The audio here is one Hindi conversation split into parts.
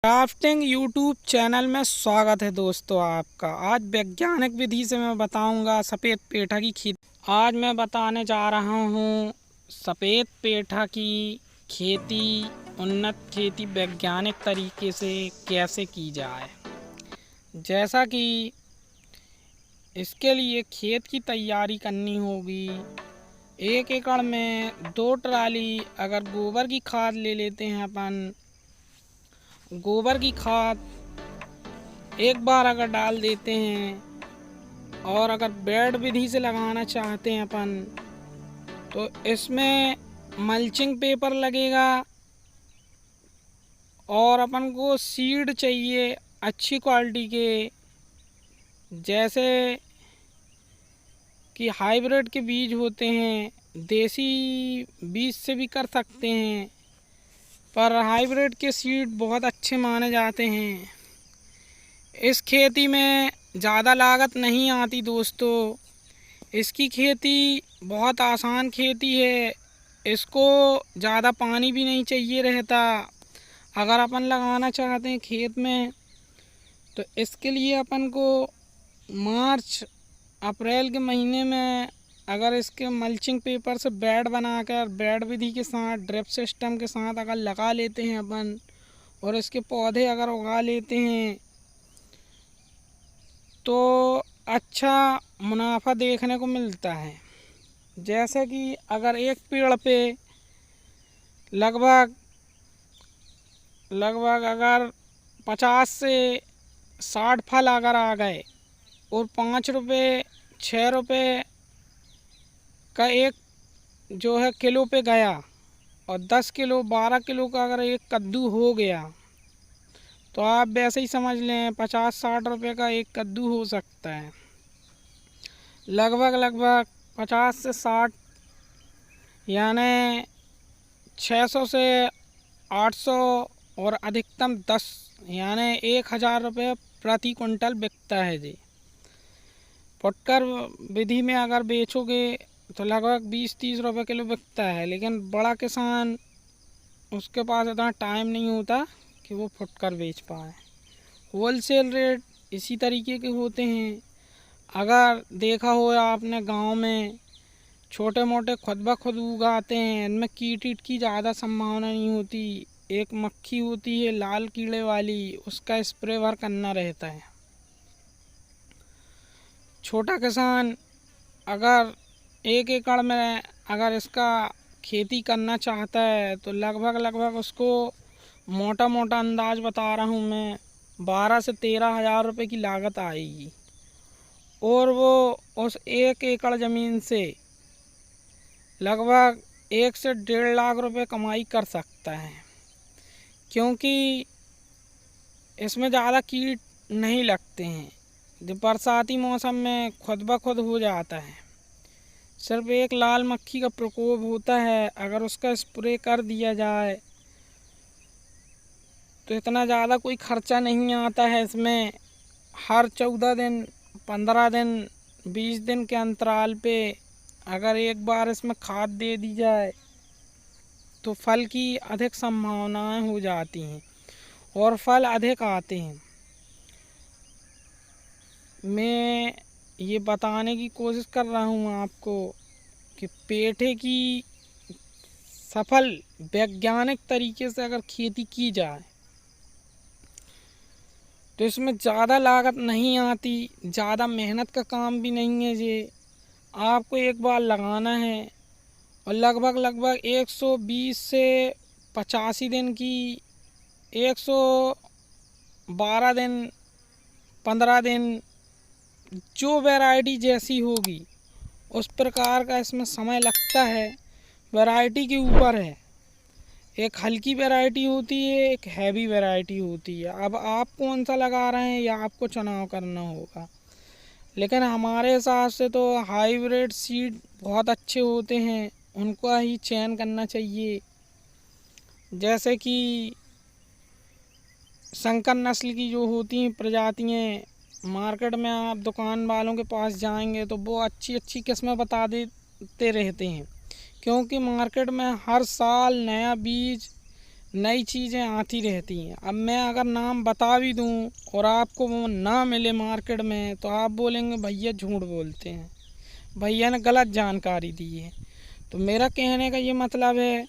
क्राफ्टिंग यूट्यूब चैनल में स्वागत है दोस्तों आपका। आज वैज्ञानिक विधि से मैं बताऊंगा सफ़ेद पेठा की खेती। आज मैं बताने जा रहा हूं सफ़ेद पेठा की खेती, उन्नत खेती वैज्ञानिक तरीके से कैसे की जाए। जैसा कि इसके लिए खेत की तैयारी करनी होगी। 1 एकड़ में 2 ट्राली अगर गोबर की खाद ले लेते हैं अपन, गोबर की खाद एक बार अगर डाल देते हैं और अगर बेड विधि से लगाना चाहते हैं अपन तो इसमें मल्चिंग पेपर लगेगा और अपन को सीड चाहिए अच्छी क्वालिटी के, जैसे कि हाइब्रिड के बीज होते हैं। देसी बीज से भी कर सकते हैं पर हाइब्रिड के सीड बहुत अच्छे माने जाते हैं। इस खेती में ज़्यादा लागत नहीं आती दोस्तों। इसकी खेती बहुत आसान खेती है। इसको ज़्यादा पानी भी नहीं चाहिए रहता। अगर अपन लगाना चाहते हैं खेत में तो इसके लिए अपन को मार्च अप्रैल के महीने में अगर इसके मल्चिंग पेपर से बेड बनाकर बेड विधि के साथ ड्रिप सिस्टम के साथ अगर लगा लेते हैं अपन और इसके पौधे अगर उगा लेते हैं तो अच्छा मुनाफा देखने को मिलता है। जैसे कि अगर एक पेड़ पे लगभग अगर 50 से 60 फल अगर आ गए और 5 रुपये 6 रुपये का एक जो है किलो पे गया और 10 किलो 12 किलो का अगर एक कद्दू हो गया तो आप वैसे ही समझ लें 50-60 रुपये का एक कद्दू हो सकता है। लगभग 50 से 60 यानी 600 से 800 और अधिकतम 10 यानी 1000 रुपये प्रति कुंटल बिकता है जी। फुटकर विधि में अगर बेचोगे तो लगभग 20-30 रुपये किलो बिकता है, लेकिन बड़ा किसान उसके पास इतना टाइम नहीं होता कि वो फुटकर बेच पाए। होलसेल रेट इसी तरीके के होते हैं। अगर देखा हो आपने गांव में छोटे मोटे खुद ब खुद उगाते हैं, इनमें कीट की ज़्यादा संभावना नहीं होती। एक मक्खी होती है लाल कीड़े वाली, उसका स्प्रे भर करना रहता है। छोटा किसान अगर 1 एकड़ में अगर इसका खेती करना चाहता है तो लगभग उसको मोटा अंदाज बता रहा हूँ मैं 12 से 13 हज़ार रुपये की लागत आएगी और वो उस 1 एकड़ ज़मीन से लगभग 1 से 1.5 लाख रुपये कमाई कर सकता है, क्योंकि इसमें ज़्यादा कीट नहीं लगते हैं। जब बरसाती मौसम में खुद ब खुद हो जाता है। सिर्फ एक लाल मक्खी का प्रकोप होता है, अगर उसका स्प्रे कर दिया जाए तो इतना ज़्यादा कोई खर्चा नहीं आता है इसमें। हर 14 दिन 15 दिन 20 दिन के अंतराल पे अगर एक बार इसमें खाद दे दी जाए तो फल की अधिक संभावनाएं हो जाती हैं और फल अधिक आते हैं। मैं ये बताने की कोशिश कर रहा हूँ आपको कि पेठे की सफल वैज्ञानिक तरीके से अगर खेती की जाए तो इसमें ज़्यादा लागत नहीं आती, ज़्यादा मेहनत का काम भी नहीं है। ये आपको एक बार लगाना है और लगभग 120 से 85 दिन की 112 दिन 15 दिन जो वैरायटी जैसी होगी उस प्रकार का इसमें समय लगता है। वैरायटी के ऊपर है, एक हल्की वैरायटी होती है, एक हैवी वैरायटी होती है। अब आप कौन सा लगा रहे हैं या आपको चुनाव करना होगा, लेकिन हमारे हिसाब से तो हाइब्रिड सीड बहुत अच्छे होते हैं, उनको ही चयन करना चाहिए। जैसे कि संकर नस्ल की जो होती हैं प्रजातियाँ, मार्केट में आप दुकान वालों के पास जाएंगे तो वो अच्छी किस्में बता देते रहते हैं, क्योंकि मार्केट में हर साल नया बीज नई चीज़ें आती रहती हैं। अब मैं अगर नाम बता भी दूं और आपको वो ना मिले मार्केट में तो आप बोलेंगे भैया झूठ बोलते हैं, भैया ने गलत जानकारी दी है। तो मेरा कहने का ये मतलब है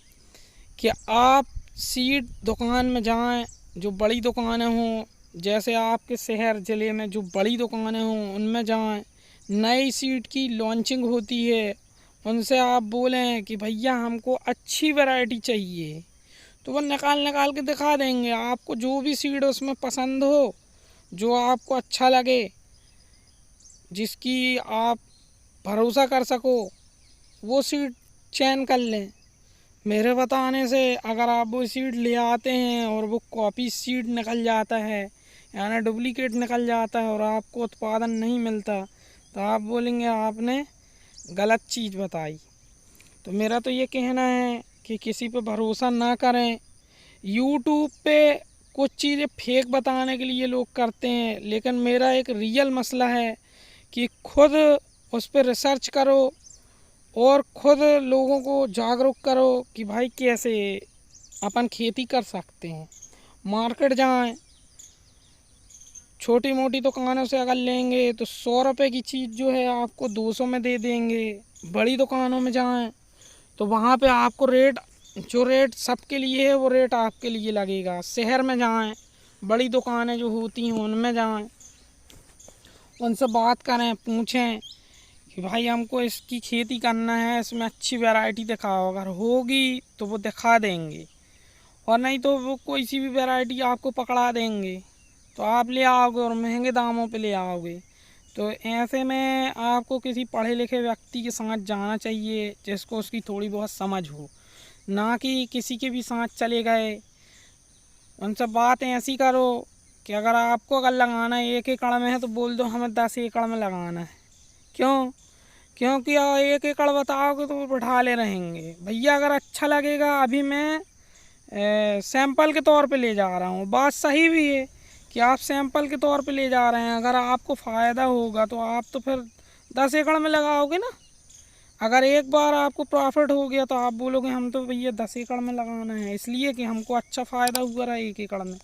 कि आप सीड दुकान में जाएं, जो बड़ी दुकानें हों, जैसे आपके शहर ज़िले में जो बड़ी दुकानें हों उनमें जाएं। नई सीड की लॉन्चिंग होती है, उनसे आप बोलें कि भैया हमको अच्छी वैरायटी चाहिए, तो वो निकाल निकाल के दिखा देंगे। आपको जो भी सीड उसमें पसंद हो, जो आपको अच्छा लगे, जिसकी आप भरोसा कर सको, वो सीड चयन कर लें। मेरे बताने से अगर आप वो सीड ले आते हैं और वो कॉपी सीड निकल जाता है, यानी डुप्लीकेट निकल जाता है और आपको उत्पादन नहीं मिलता, तो आप बोलेंगे आपने गलत चीज़ बताई। तो मेरा तो ये कहना है कि किसी पे भरोसा ना करें। यूट्यूब पे कुछ चीज़ें फेक बताने के लिए लोग करते हैं, लेकिन मेरा एक रियल मसला है कि खुद उस पर रिसर्च करो और खुद लोगों को जागरूक करो कि भाई कैसे अपन खेती कर सकते हैं। मार्केट जाएं, छोटी मोटी दुकानों से अगर लेंगे तो 100 रुपये की चीज़ जो है आपको 200 में दे देंगे। बड़ी दुकानों में जाएं तो वहाँ पे आपको रेट, जो रेट सबके लिए है वो रेट आपके लिए लगेगा। शहर में जाएं, बड़ी दुकानें जो होती हैं उनमें जाएं, उनसे बात करें, पूछें कि भाई हमको इसकी खेती करना है, इसमें अच्छी वैरायटी दिखाओ। अगर होगी तो वो दिखा देंगे और नहीं तो वो कोई सी भी वैरायटी आपको पकड़ा देंगे, तो आप ले आओगे और महंगे दामों पे ले आओगे। तो ऐसे में आपको किसी पढ़े लिखे व्यक्ति के साथ जाना चाहिए जिसको उसकी थोड़ी बहुत समझ हो, ना कि किसी के भी साथ चले गए। उनसे बात ऐसी करो कि अगर लगाना है 1 एकड़ में है तो बोल दो हमें 10 एकड़ में लगाना है। क्यों? क्योंकि 1 एकड़ बताओगे तो वो बैठा ले रहेंगे। भैया अगर अच्छा लगेगा, अभी मैं सैंपल के तौर पे ले जा रहा हूँ, बात सही भी है कि आप सैंपल के तौर पे ले जा रहे हैं। अगर आपको फ़ायदा होगा तो आप तो फिर 10 एकड़ में लगाओगे ना। अगर एक बार आपको प्रॉफिट हो गया तो आप बोलोगे हम तो भैया 10 एकड़ में लगाना है, इसलिए कि हमको अच्छा फ़ायदा हुआ रहा 1 एकड़ में।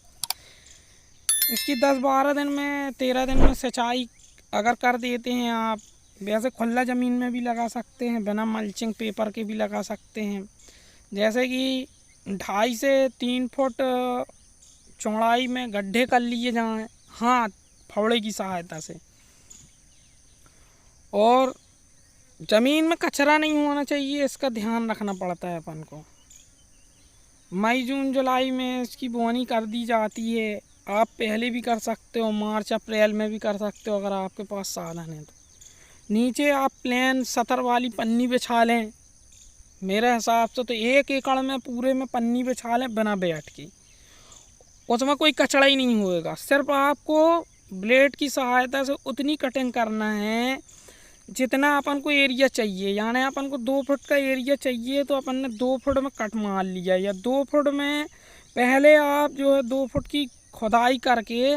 इसकी 10-12 दिन में 13 दिन में सिंचाई अगर कर देते हैं आप, वैसे खुला ज़मीन में भी लगा सकते हैं, बिना मल्चिंग पेपर के भी लगा सकते हैं। जैसे कि 2.5 से 3 फुट चौड़ाई में गड्ढे कर लिए जाएं, हाँ, फावड़े की सहायता से। और ज़मीन में कचरा नहीं होना चाहिए, इसका ध्यान रखना पड़ता है अपन को। मई जून जुलाई में इसकी बोनी कर दी जाती है। आप पहले भी कर सकते हो, मार्च अप्रैल में भी कर सकते हो अगर आपके पास साधन है तो। नीचे आप प्लेन सतर वाली पन्नी बिछा लें। मेरे हिसाब से तो 1 एकड़ में पूरे में पन्नी बिछा लें बिना बैठ की, उसमें कोई कचरा ही नहीं होएगा। सिर्फ आपको ब्लेड की सहायता से उतनी कटिंग करना है जितना अपन को एरिया चाहिए। यानी अपन को 2 फुट का एरिया चाहिए तो अपन ने 2 फुट में कट मार लिया, या 2 फुट में पहले आप जो है 2 फुट की खुदाई करके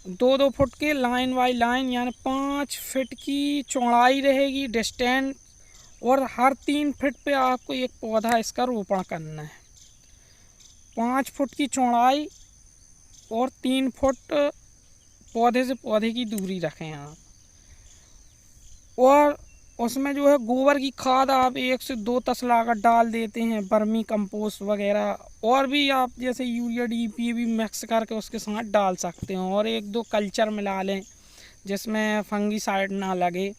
2-2 फुट के लाइन बाई लाइन, यानी 5 फीट की चौड़ाई रहेगी डिस्टेंस, और हर 3 फीट पे आपको एक पौधा इसका रोपण करना है। 5 फुट की चौड़ाई और 3 फुट पौधे से पौधे की दूरी रखें आप। और उसमें जो है गोबर की खाद आप 1 से 2 तसला अगर डाल देते हैं, वर्मी कंपोस्ट वगैरह, और भी आप जैसे यूरिया DAP भी मिक्स करके उसके साथ डाल सकते हैं। और 1-2 कल्चर मिला लें जिसमें फंगीसाइड ना लगे।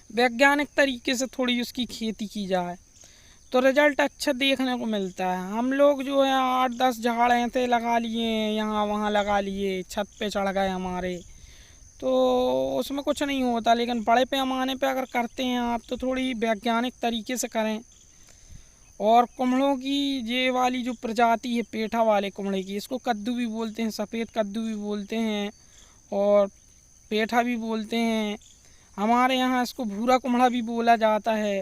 वैज्ञानिक तरीके से थोड़ी उसकी खेती की जाए तो रिजल्ट अच्छा देखने को मिलता है। हम लोग जो है 8-10 झाड़ ऐसे लगा लिए, यहाँ वहाँ लगा लिए, छत पे चढ़ गए हमारे, तो उसमें कुछ नहीं होता। लेकिन बड़े पैमाने पे अगर करते हैं आप तो थोड़ी वैज्ञानिक तरीके से करें। और कुम्हड़ों की ये वाली जो प्रजाति है पेठा वाले कुम्हड़े की, इसको कद्दू भी बोलते हैं, सफ़ेद कद्दू भी बोलते हैं और पेठा भी बोलते हैं। हमारे यहाँ इसको भूरा कुम्हड़ा भी बोला जाता है।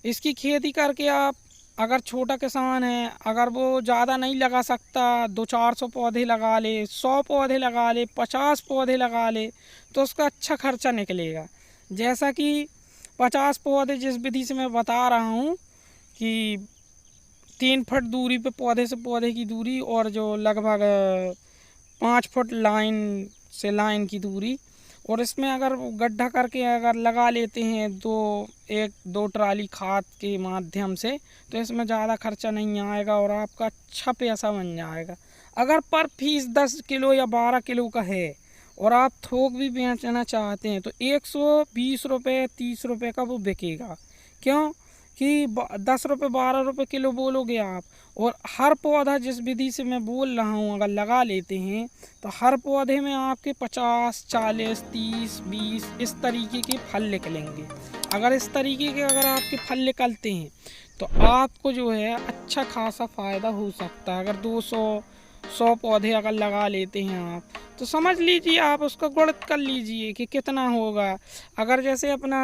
इसकी खेती करके आप अगर छोटा किसान है, अगर वो ज़्यादा नहीं लगा सकता, 200-400 पौधे लगा ले, 100 पौधे लगा ले, 50 पौधे लगा ले, तो उसका अच्छा खर्चा निकलेगा। जैसा कि 50 पौधे जिस विधि से मैं बता रहा हूँ कि 3 फुट दूरी पे पौधे से पौधे की दूरी, और जो लगभग 5 फुट लाइन से लाइन की दूरी। और इसमें अगर गड्ढा करके अगर लगा लेते हैं एक दो ट्राली खाद के माध्यम से, तो इसमें ज़्यादा खर्चा नहीं आएगा और आपका अच्छा पैसा बन जाएगा। अगर पर पीस 10 किलो या 12 किलो का है और आप थोक भी बेचना चाहते हैं तो 120 रुपये 30 रुपये का वो बिकेगा। क्यों कि 10 रुपये 12 रुपये किलो बोलोगे आप, और हर पौधा जिस विधि से मैं बोल रहा हूँ अगर लगा लेते हैं तो हर पौधे में आपके 50 40 30 20 इस तरीके के फल निकलेंगे। अगर इस तरीके के अगर आपके फल निकलते हैं तो आपको जो है अच्छा खासा फ़ायदा हो सकता है। अगर 100 पौधे अगर लगा लेते हैं आप तो समझ लीजिए आप उसका गणित कर लीजिए कि कितना होगा। अगर जैसे अपना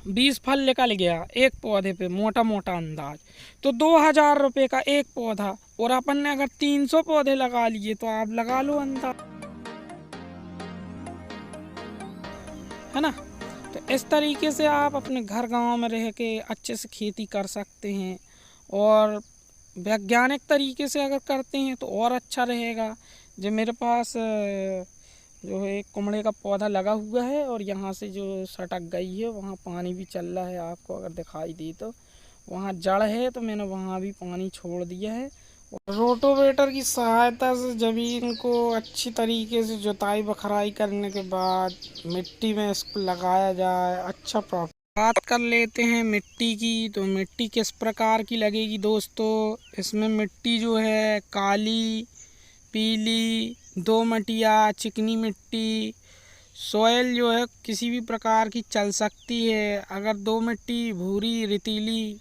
20 फल निकल गया एक पौधे पे, मोटा मोटा अंदाज, तो 2000 रुपये का एक पौधा, और अपन ने अगर 300 पौधे लगा लिए तो आप लगा लो अंदाज, है ना। तो इस तरीके से आप अपने घर गांव में रह के अच्छे से खेती कर सकते हैं, और वैज्ञानिक तरीके से अगर करते हैं तो और अच्छा रहेगा। जो मेरे पास जो है एक कुमड़े का पौधा लगा हुआ है और यहाँ से जो सटक गई है वहाँ पानी भी चल रहा है, आपको अगर दिखाई दी तो वहाँ जड़ है तो मैंने वहाँ भी पानी छोड़ दिया है। और रोटोवेटर की सहायता से ज़मीन को अच्छी तरीके से जुताई बखराई करने के बाद मिट्टी में इसको लगाया जाए, अच्छा प्रॉफिट। बात कर लेते हैं मिट्टी की, तो मिट्टी किस प्रकार की लगेगी दोस्तों। इसमें मिट्टी जो है काली, पीली, दोमटिया, चिकनी मिट्टी, सॉयल जो है किसी भी प्रकार की चल सकती है। अगर दो मिट्टी भूरी रेतीली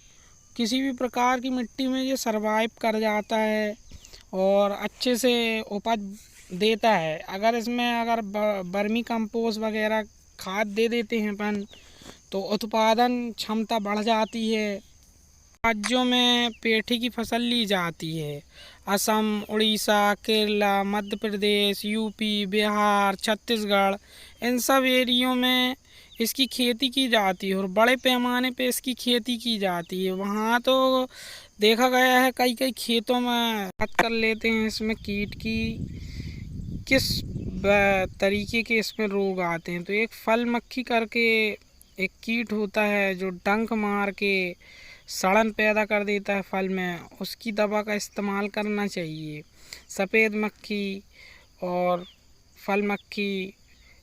किसी भी प्रकार की मिट्टी में ये सरवाइव कर जाता है और अच्छे से उपज देता है। अगर इसमें अगर बर्मी कंपोस्ट वगैरह खाद दे देते हैं अपन तो उत्पादन क्षमता बढ़ जाती है। राज्यों में पेठी की फसल ली जाती है। असम, उड़ीसा, केरला, मध्य प्रदेश, यूपी, बिहार, छत्तीसगढ़, इन सब एरियो में इसकी खेती की जाती है और बड़े पैमाने पे इसकी खेती की जाती है। वहाँ तो देखा गया है कई कई खेतों में। बात कर लेते हैं इसमें कीट की, किस तरीके के इसमें रोग आते हैं। तो एक फल मक्खी करके एक कीट होता है जो डंक मार के सड़न पैदा कर देता है फल में, उसकी दवा का इस्तेमाल करना चाहिए। सफ़ेद मक्खी और फल मक्खी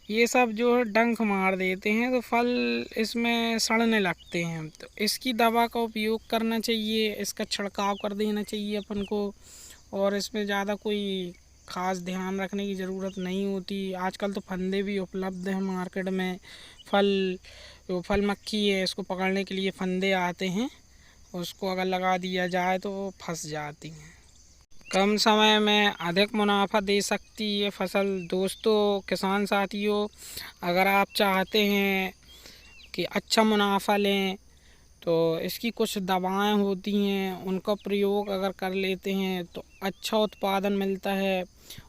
ये सब जो है डंक मार देते हैं तो फल इसमें सड़ने लगते हैं, तो इसकी दवा का उपयोग करना चाहिए, इसका छिड़काव कर देना चाहिए अपन को। और इसमें ज़्यादा कोई ख़ास ध्यान रखने की ज़रूरत नहीं होती। आजकल तो फंदे भी उपलब्ध हैं मार्केट में। फल मक्खी है इसको पकड़ने के लिए फंदे आते हैं, उसको अगर लगा दिया जाए तो वो फंस जाती हैं। कम समय में अधिक मुनाफा दे सकती है फसल। दोस्तों किसान साथियों, अगर आप चाहते हैं कि अच्छा मुनाफा लें तो इसकी कुछ दवाएं होती हैं, उनका प्रयोग अगर कर लेते हैं तो अच्छा उत्पादन मिलता है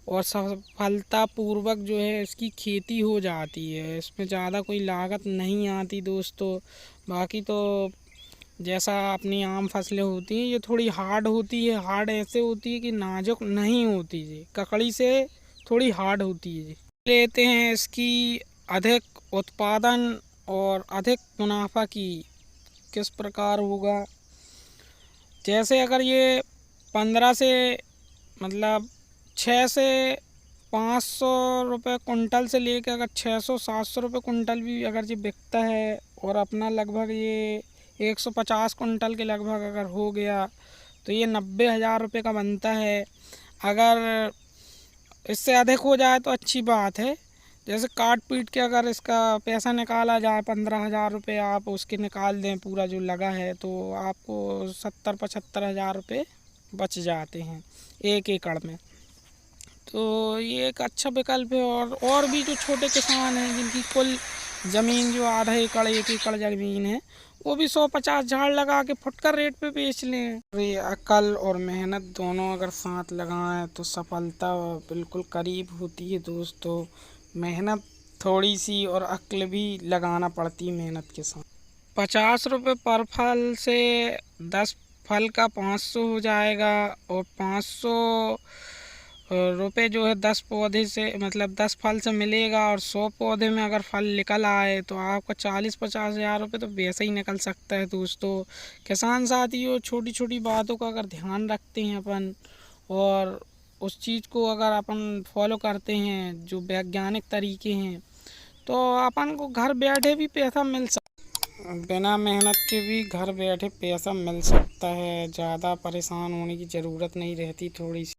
और सफलतापूर्वक जो है इसकी खेती हो जाती है। इसमें ज़्यादा कोई लागत नहीं आती दोस्तों। बाकी तो जैसा अपनी आम फसलें होती हैं ये थोड़ी हार्ड होती है। हार्ड ऐसे होती है कि नाजुक नहीं होती जी, ककड़ी से थोड़ी हार्ड होती है जी। लेते हैं इसकी अधिक उत्पादन और अधिक मुनाफा की किस प्रकार होगा। जैसे अगर ये 15 से मतलब 6 से 500 रुपये कुंटल से लेकर अगर 600-700 रुपये कुंटल भी अगर ये बिकता है और अपना लगभग ये 150 कुंटल के लगभग अगर हो गया तो ये 90,000 रुपये का बनता है। अगर इससे अधिक हो जाए तो अच्छी बात है। जैसे काट पीट के अगर इसका पैसा निकाला जाए 15,000 रुपये आप उसके निकाल दें पूरा जो लगा है तो आपको 70-75 हज़ार रुपये बच जाते हैं 1 एकड़ में। तो ये एक अच्छा विकल्प है। और भी जो छोटे किसान हैं जिनकी कुल ज़मीन जो आधा एकड़ 1 एकड़ ज़मीन है वो भी 100-50 झाड़ लगा के फुटकर रेट पे बेच लें। ये अकल और मेहनत दोनों अगर साथ लगाएं तो सफलता बिल्कुल करीब होती है दोस्तों। मेहनत थोड़ी सी और अक्ल भी लगाना पड़ती है मेहनत के साथ। 50 रुपये पर फल से 10 फल का 500 हो जाएगा। और 500 रुपये जो है 10 पौधे से, मतलब 10 फल से मिलेगा। और 100 पौधे में अगर फल निकल आए तो आपका 40-50 हज़ार रुपये तो वैसे ही निकल सकता है दोस्तों। किसान साथियों, छोटी छोटी बातों का अगर ध्यान रखते हैं अपन, और उस चीज़ को अगर अपन फॉलो करते हैं जो वैज्ञानिक तरीके हैं, तो अपन को घर बैठे भी पैसा मिल सकता, बिना मेहनत के भी घर बैठे पैसा मिल सकता है। ज़्यादा परेशान होने की ज़रूरत नहीं रहती थोड़ी सी।